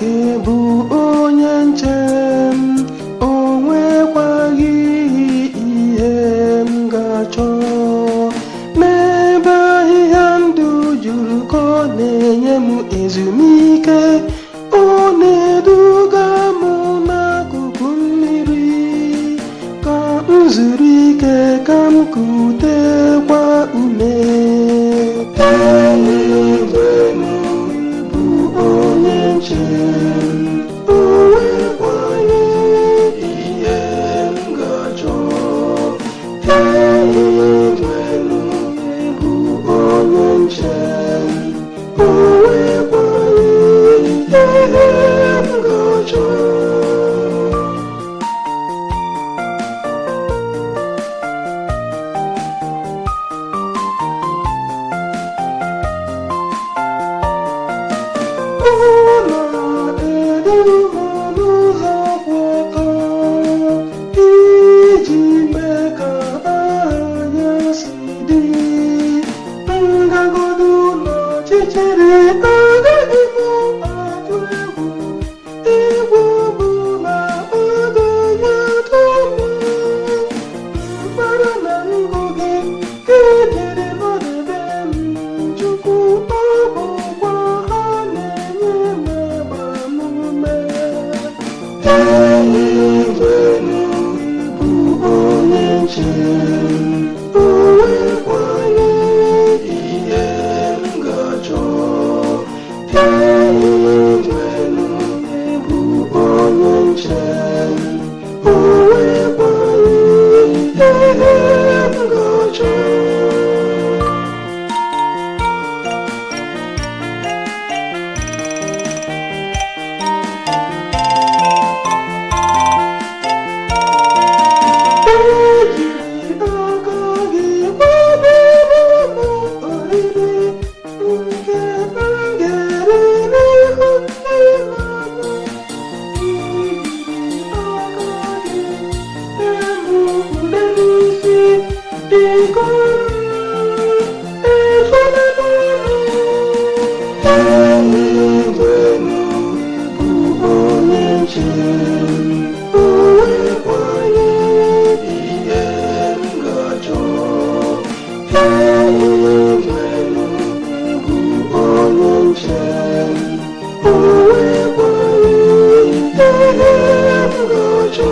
Chineke bụ onye nche m, o nwekwaghị ihe m ga-achọ. N'ebe ahịhịa ndụ juru ka ọ na-enye m ezumike, ọ na-eduga m n'akụkụ mmiri ka m zuru ike, ka m kutekwa ume. Eluigwe m bụ onye nche m, o nwekwaghị ihe m ga-achọ. Eluigwe m bụ onye nche m, o nwekwaghị ihe m ga-achọ. Eluigwe m bụ onye nche m, o nwekwaghị ihe m ga-achọ. Eluigwe m bụ onye nche m, o nwekwaghị ihe m ga-achọ. Eluigwe m bụ onye nche m, o nwekwaghị ihe m ga-achọ. Eluigwe m bụ onye nche m, o nwekwaghị ihe m ga-achọ.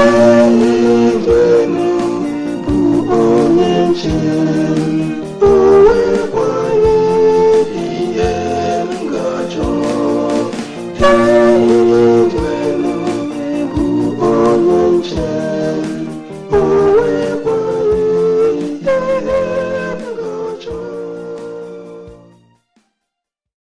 Eluigwe m bụ onye nche m.